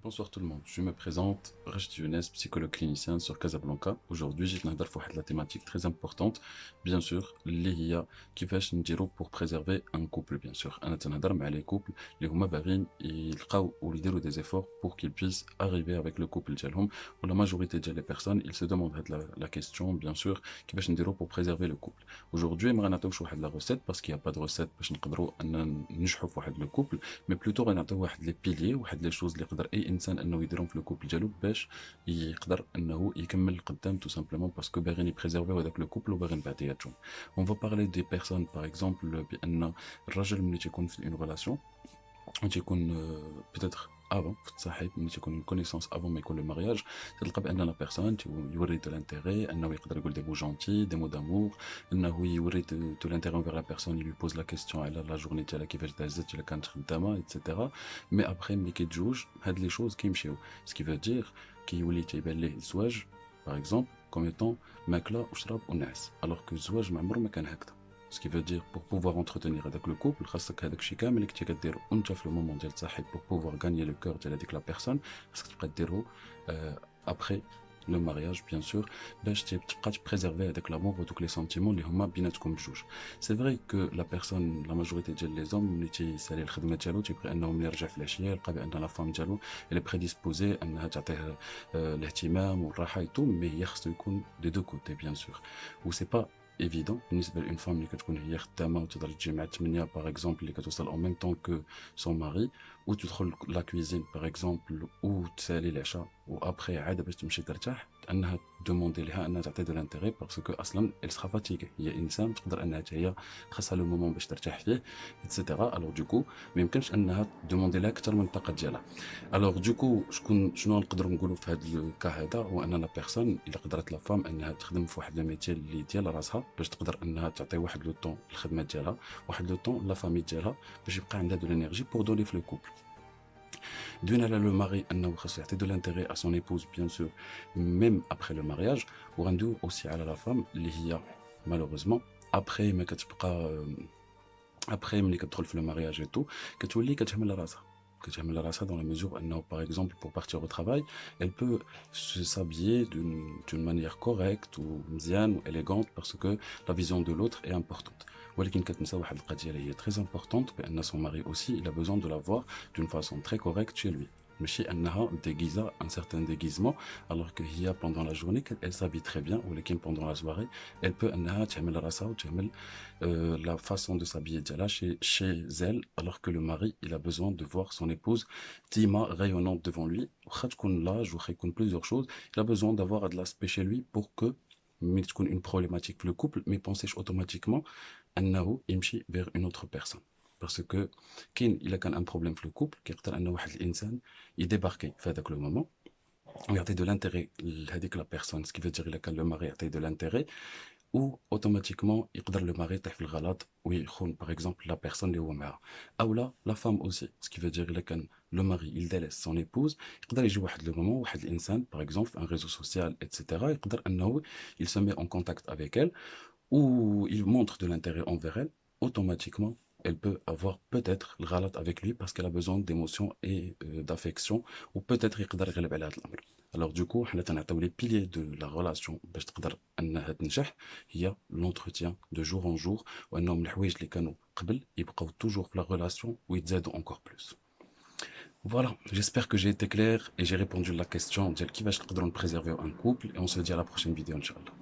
Bonsoir tout le monde, je me présente, Rachid Younes, psychologue clinicien sur Casablanca. Aujourd'hui, j'ai نهضر في واحد la thématique très importante, bien sûr, اللي هي كيفاش نديرو pour préserver un couple, bien sûr. أنا تنهضر مع les couples اللي هما باغيين يلقاو ou يديروا des efforts pour qu'ils puissent arriver avec le couple ديالهم. و la majorité ديال les personnes, ils se demandent هاد la question, bien sûr, كيفاش نديرو pour préserver le couple. Aujourd'hui, ما غنعطيوش واحد la recette parce qu'il n'y a pas de recette باش نقدروا أن ننجحوا في واحد le couple, mais plutôt غنعطيو واحد les piliers, واحد les choses اللي يقدر أي انسان انه يديرهم في الكوبل ديالو باش يقدر انه يكمل القدام tout simplement parce que باغيين يبريزيرفيو هذاك الكوبل وباغيين بعدياتهم. On va parler des personnes par exemple بان الراجل ملي تيكون في une relation تيكون peut-être avant في التصاحب ملي تيكون une connaissance avant ما يكون le mariage تلقى بان لا بيرسون يوري de l'intérêt انه يقدر يقول des mots gentils des mots d'amour انه يوري de l'intérêt envers la personne il lui pose la question على la journée ديالها كيفاش دازت الا كانت خدامه etc. mais après ملي كيتزوج هاد لي choses كيمشيو ce qui veut dire كيولي تيبان ليه الزواج par exemple comme étant ماكله وشراب ونعس alors que الزواج ما عمره ما كان هكذا. Ce qui veut dire pour pouvoir entretenir avec le couple خاصك هذاك الشيء كامل اللي كنتي كدير وانت في المومون ديال التصاحب pour pouvoir gagner le cœur ديال هذيك لا بيرسون خاصك تبقى ديرو après le mariage bien sûr باش تبقى تبريزيرفي هذاك لامور ودوك لي سنتيمون اللي هما بيناتكم بجوج. سي فري كو لا بيرسون لا ماجوريتي ديال لي زوم ملي تيسالي الخدمه ديالو تيبغي انه ملي يرجع في العشيه يلقى بان لا فام ديالو اللي بريديسبوزي انها تعطيه الاهتمام والراحه ايتو مي هي خصو يكون دي دو كوتي بيان سور و سي با ايفيدون بالنسبه لون فام اللي كتكون هي خدامه وتقدر تجي مع 8 باغ اكزومبل اللي كتوصل او ميم طون كو سون ماري و تدخل لا كويزين باغ اكزومبل و تسالي العشاء و ابخي عاد باش تمشي ترتاح انها دوموندي لها انها تعطي دو لانتيغي باسكو اصلا ال سخا فاتيغي هي انسان تقدر انها هي خاصها لو مومون باش ترتاح فيه ايتترا. الوغ دوكو ما يمكنش انها دوموندي لها اكثر من الطاقه ديالها. الوغ دوكو شنو نقدروا نقولوا في هذا الكا هذا هو ان لا بيرسون الا قدرت لا فام انها تخدم في واحد الميتي اللي ديال راسها باش تقدر انها تعطي واحد لو طون الخدمه ديالها واحد لو طون لا فامي ديالها باش يبقى عندها دو لينيرجي بور دوني في لو كوبل. D'une على لو ماري انه خاصو يعطي دو لانتيغي ا سون ايبوز بيان سور ميم ابخي لو مارياج وغندوي اوسي على لا فام اللي هي مالوغوزمون ابخي ما كتبقى ابخي ملي كتدخل في لو مارياج اي تو كتولي كتهمل راسها dans la mesure où, par exemple, pour partir au travail, elle peut s'habiller d'une manière correcte ou mziane ou élégante parce que la vision de l'autre est importante. ولكن كتنسى واحد القضيه اللي هي très importante بان son mari aussi il a besoin de la voir d'une façon très correcte chez lui. ماشي انها déguisa un certain déguisement alors que هي pendant la journée elle s'habille très bien ولكن pendant la soirée elle peut انها تعمل راسها وتعمل la façon de s'habiller ديالها chez elle alors que le mari il a besoin de voir son épouse ديما rayonnante devant lui واخا تكون l'âge واخا يكون plusieurs choses il a besoin d'avoir de l'aspect chez lui pour que ملي تكون une problématique في le couple ما يبونسيش automatiquement انه يمشي vers une autre personne. Parce que كاين الا كان ان بروبليم في لو كوبل كيقدر ان واحد الانسان يديباركي في هذاك لو مومون ويعطي دو لانتيغي لهذيك لا بيرسون سكي فو الا كان لو ماري يعطي دو لانتيغي و اوتوماتيكمون يقدر لو ماري يطيح في الغلط ويخون باغ اكزومبل لا بيرسون اللي هو معاها او لا فام اوسي سكي فو الا كان لو ماري il délaisse son épouse يقدر يجي واحد لو مومون واحد الانسان باغ اكزومبل في ان ريزو سوسيال اتسيتيرا يقدر انه il se met en contact avec elle ou il montre de l'intérêt envers elle, automatiquement, elle peut avoir peut-être le ghalat avec lui parce qu'elle a besoin d'émotion et d'affection, ou peut-être يقدر يغلب على هذا الأمر. Alors du coup, حنا تنعطيو les piliers de la relation باش تقدر أنها تنجح هي l'entretien de jour en jour وأنهم الحوايج اللي كانوا قبل يبقاو toujours في la relation ويتزادوا encore plus. Voilà, j'espère que j'ai été clair et j'ai répondu à la question ديال كيفاش نقدروا نبريزيرفيو un couple et on se dit à la prochaine vidéo إن شاء الله.